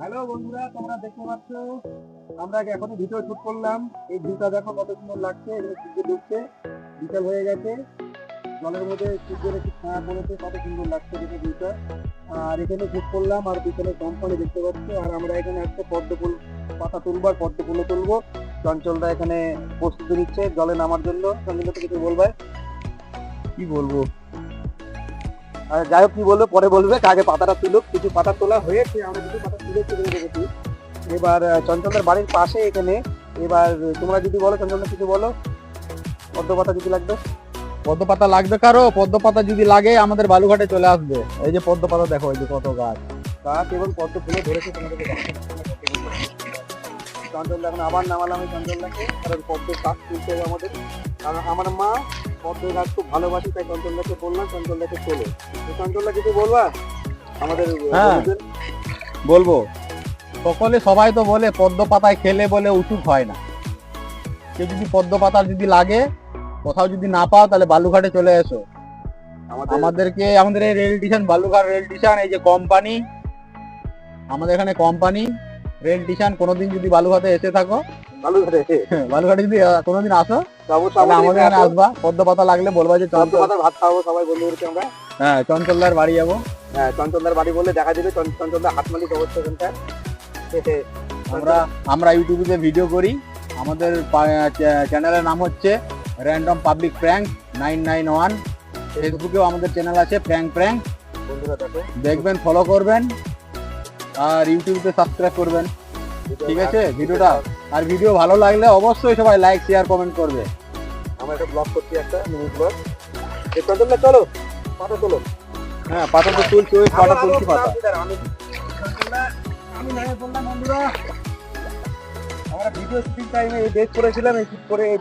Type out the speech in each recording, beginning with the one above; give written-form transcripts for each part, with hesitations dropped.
Hello বন্ধুরা, তোমরা দেখতে পাচ্ছ আমরা এখন ভিডিও শুট করলাম। এই ভিউটা দেখো কত সুন্দর লাগছে। এখানে সূর্য ডুবছে, বিকাল হয়ে গেছে, জলের মধ্যে সূর্যের একটু ছায়া পড়েছে, কত সুন্দর লাগছে দেখে ভিউটা। আর এখানে শুট করলাম, আর পিছনে কোম্পানি দেখতে পাচ্ছ। আর আমরা এখানে একটা পদ্ম ফুল পাতা তুলবো, আর পদ্ম ফুলও তুলবো। চঞ্চলদা এখানে প্রস্তুতি নিচ্ছে জলে নামার জন্য। চঞ্চলদা তো কিছু বলবে? কি বলবো, যাই হোক, কি বলবে পরে বলবে, আগে পাতাটা তুলুক। কিছু পাতা তোলা হয়েছে, আমরা কিছু পাতা তুলে রেখেছি। এবার চঞ্চলদার বাড়ির পাশে এখানে। এবার তোমরা যদি বলো, চঞ্চলদা কিছু বলো, পদ্ম পাতা যদি লাগবে। পদ্ম পাতা লাগবে কারো? পদ্ম পাতা যদি লাগে আমাদের বালুঘাটে চলে আসবে। এই যে পদ্ম পাতা দেখো, এই যে কত গাছ এবং পদ্ম ফুলে ধরেছে তোমাদেরকে। চঞ্চলদা এখন আবার নামালাম এই চঞ্চলদাকে, কারণ পদ্ম গাছ তুলতে হবে আমাদের। কারণ আমার মা পদ্ম গাছ খুব ভালোবাসি, তাই চঞ্চলদাকে বললাম চঞ্চলদাকে চলো। চঞ্চলদা কিছু বলবা আমাদের? হ্যাঁ বলবো। সকলে সবাই তো বলে পদ্ম পাতায় খেলে বলে উঠুক হয় না। কেউ যদি পদ্ম পাতা যদি লাগে, কোথাও যদি না পাও, তাহলে বালুঘাটে চলে এসো। আমাদেরকে আমাদের এই rail station, Balughat rail station, এই যে কোম্পানি, আমাদের এখানে কোম্পানি রেল স্টেশন। কোনোদিন যদি বালুঘাটে এসে থাকো, বালুঘাটে যদি কোনোদিন আসো, তাহলে আমাদের এখানে আসবা। পদ্ম পাতা লাগলে বলবা যে পদ্ম পাতা ভাত খাবো সবাই বন্ধুদেরকে আমরা। হ্যাঁ, চঞ্চলদার বাড়ি যাবো। হ্যাঁ, চঞ্চলদার বাড়ি বললে দেখা যাবে। চঞ্চলদার হাত মালিক অবস্থা এখানটা। আমরা ইউটিউবে ভিডিও করি। আমাদের চ্যানেলের নাম হচ্ছে র্যান্ডম পাবলিক প্র্যাঙ্ক 991। ফেসবুকেও আমাদের চ্যানেল আছে প্র্যাঙ্ক। বন্ধুরা দেখবেন, ফলো করবেন, আর ইউটিউবে সাবস্ক্রাইব করবেন। ঠিক আছে ভিডিওটা? আর ভিডিও ভালো লাগলে অবশ্যই সবাই লাইক, শেয়ার, কমেন্ট করবে। আমরা একটা ব্লগ করছি, একটা মিনি ব্লগ। চঞ্চলদা চলো, পাতা তোলো। হ্যাঁ, পাতা তো তুলছি, ওই পাতা তুলছি পাতা। আমি নামে বললাম বন্ধুরা, আমরা ভিডিও শুটিং টাইমে এই ড্রেস করেছিলাম, এই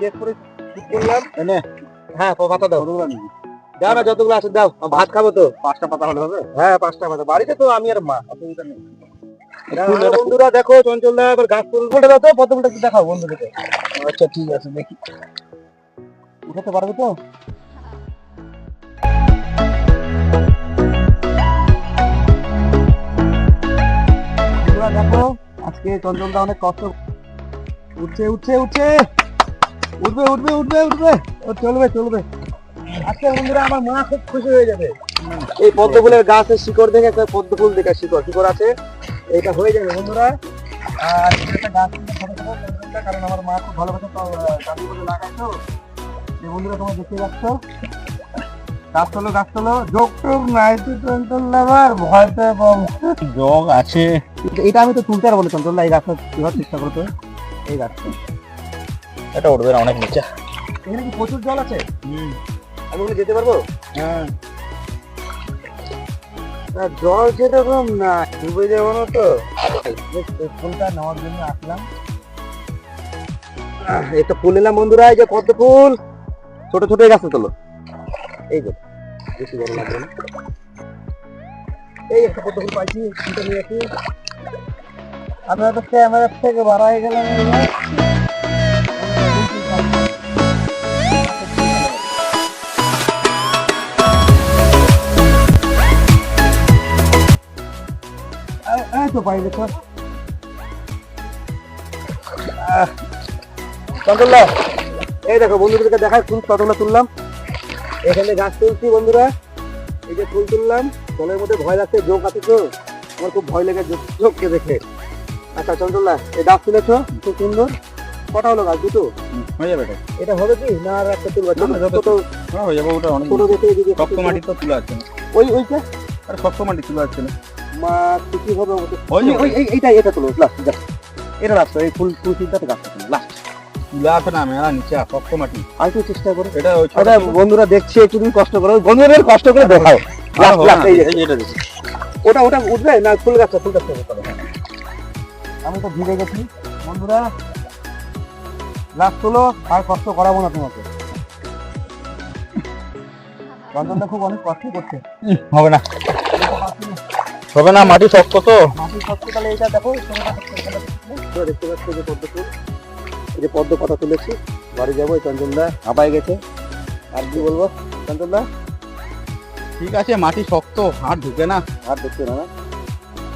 ড্রেস করে শুট করলাম। হ্যাঁ, পাতা দাও। দাও না, যতগুলো আছে দাও, ভাত খাবো তো। 5টা পাতা হলে হবে? হ্যাঁ, 5টা পাতা। বাড়িতে তো আমি আর মা, অসুবিধা নেই। বন্ধুরা দেখো, চঞ্চলদা এবার গাছ ফুলটা দাও তো, পদ্মফুলটা একটু দেখাও বন্ধুদেরকে। আচ্ছা ঠিক আছে, দেখি উঠাতে পারবে তো? দেখো, আজকে চঞ্চলদা অনেক কষ্ট। উঠছে উঠছে উঠছে, উঠবে উঠবে উঠবে উঠবে, ও চলবে। আজকে বন্ধুরা আমার মা খুব খুশি হয়ে যাবে। এই পদ্ম ফুলের গাছের শিকড় দেখে, একটা পদ্ম ফুল দেখে শিকড় আছে, এটা হয়ে যাবে বন্ধুরা। আর একটা গাছ ছোট ছোট, কারণ আমার মা খুব ভালোবাসে কাজী বলে লাগাই তো। এই বন্ধুরা তোমরা দেখতে পাচ্ছ, গাছ তোলো। যোগ নাই তো চঞ্চলদা, আবার ভয়তে যোগ আছে। এটা আমি তো তুলতে পারবো না চঞ্চলদা। এই গাছটা কিভাবে চেষ্টা করতে? এই গাছটা এটা উঠবে না, অনেক নিচে। এখানে কি প্রচুর জল আছে? আমি ওখানে যেতে পারবো? হ্যাঁ, জল সেরকম না, ডুবে যাবো না তো। ফুলটা নেওয়ার জন্য আসলাম। একটা ফুল নিলাম বন্ধুরা, এই যে পদ্ম ফুল। ছোট ছোট গাছে তোলো, এই যে বেশি বড় লাগবে না। এই একটা পদ্ম ফুল পাইছি, ফুলটা নিয়ে আসি। আপনারা তো ক্যামেরা থেকে বাড়াই গেলাম। তো পাই দেখো চঞ্চলদা, এই দেখো বন্ধুদেরকে দেখায় ফুল কতগুলো তুললাম। এখানে গাছ তুলছি বন্ধুরা, এই যে ফুল তুললাম। জলের মধ্যে ভয় লাগছে, যোগ আছে তো, আমার খুব ভয় লেগে যোগকে দেখে। আচ্ছা চঞ্চলদা, এই গাছ তুলেছো খুব সুন্দর। কটা হলো গাছ? দুটো হয়ে যাবে। এটা হবে কি না আর একটা তুলবা? হয়ে যাবে, ওটা অনেক ছোট দেখে শক্ত মাটি তো তুলে আছে না। ওইটা আর শক্ত মাটি তুলে আছে না। মা কি হবে? এটা তুলো লাস্ট, এটা লাস্ট। এই ফুল চিন্তাতে গাছ লাস্ট তুলে আছে না, মেলা নিচে শক্ত মাটি। আর একটু চেষ্টা করো। এটা বন্ধুরা দেখছি, একটু কষ্ট করো বন্ধুদের, কষ্ট করে দেখাও। ওটা উঠবে না? ফুল গাছটা আমি তো ভিজে গেছি বন্ধুরা। লাস্ট তুলো, আর কষ্ট করাবো না তোমাকে। চঞ্চলদা খুব অনেক কষ্ট করছে। হবে না, মাটি শক্ত তো। মাটি শক্ত, তাহলে এটা দেখো। দেখতে পাচ্ছ যে পদ্ম ফুল, এই যে পদ্ম পাতা তুলেছি, বাড়ি যাবো। চঞ্চলদা হাঁপাই গেছে। আর কি বলবো চঞ্চলদা? ঠিক আছে, মাটি শক্ত, হাত ঢুকে না। হাত ঢুকছে না?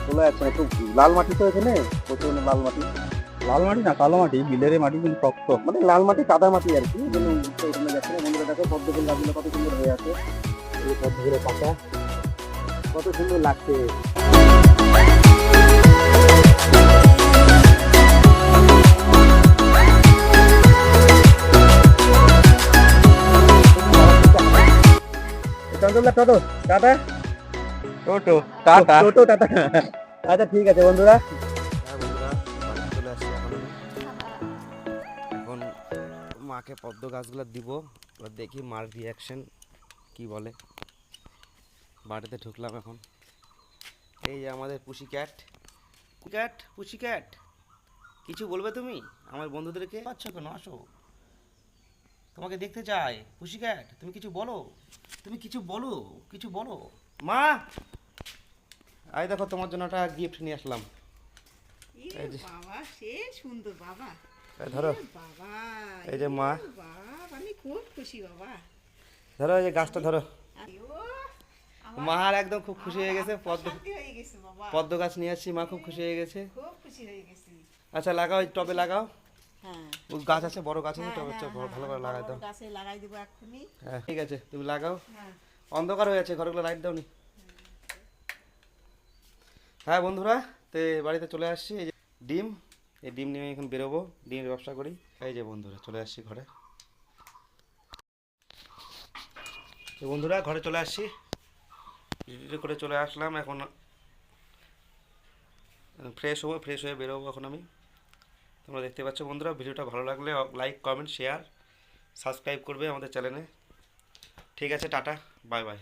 তোলা যাচ্ছে না, একটু লাল মাটি তো এখানে, প্রচুর লাল মাটি, লাল মাটি না কালো মাটি, বিলের মাটি কিন্তু শক্ত। মানে লাল মাটি কাদা মাটি আর কি, এই জন্য এখানে যাচ্ছে না। বন্ধুরা দেখো পদ্ম ফুল গাছগুলো কত সুন্দর হয়ে আছে, এই পদ্মগুলো পাতা কত সুন্দর লাগছে। চঞ্চলদা টোটো টাটা, টোটো টাটা। টোটো টাটা। আচ্ছা ঠিক আছে বন্ধুরা। হ্যাঁ বন্ধুরা, বাড়িতে চলে আসছি এখন আমি। এখন মাকে পদ্ম গাছগুলো দিব, এবার দেখি মার রিয়াকশন কি বলে। বাড়িতে ঢুকলাম এখন। এই যে আমাদের পুষি ক্যাট, পুষি ক্যাট, কিছু বলবে তুমি আমার বন্ধুদেরকে? আচ্ছা কেন, আসো, তোমাকে দেখতে চাই পুষি ক্যাট, তুমি কিছু বলো, তুমি কিছু বলো, কিছু বলো। মা, আই দেখো তোমার জন্য একটা গিফট নিয়ে আসলাম। এই যে বাবা সে সুন্দর বাবা, এই ধরো, বাবা এই যে মা, বাবা আমি খুব খুশি বাবা। ধরো এই যে গাছটা ধরো। আইও, মার একদম খুব খুশি হয়ে গেছে, শান্তি হয়ে গেছে বাবা, পদ্ম গাছ নিয়ে আসছি, মা খুব খুশি হয়ে গেছে। খুব খুশি হয়ে গেছি। আচ্ছা লাগাও, এই টবে লাগাও, হ্যাঁ ওই গাছ আছে, বড় গাছ আছে, হ্যাঁ, টবে হ্যাঁ, ভালো করে লাগাই দাও। বড় গাছে লাগাই দেবো এক্ষুনি। হ্যাঁ ঠিক আছে, তুমি লাগাও। হ্যাঁ অন্ধকার হয়ে আছে, ঘরগুলো লাইট দাও নি। হ্যাঁ বন্ধুরা, তো বাড়িতে চলে আসছি। এই যে ডিম, এই ডিম নিয়ে এখন বেরোবো, ডিমের ব্যবসা করি। এই যে বন্ধুরা চলে আসছি ঘরে। তো বন্ধুরা ঘরে চলে আসছি, রেডি করে চলে আসলাম। এখন ফ্রেশ হবো, ফ্রেশ হয়ে বেরোবো এখন আমি। তোমরা দেখতে পাচ্ছ বন্ধুরা, ভিডিওটা ভালো লাগলে লাইক, কমেন্ট, শেয়ার, সাবস্ক্রাইব করবে আমাদের চ্যানেলে। ঠিক আছে, টাটা, বাই বাই।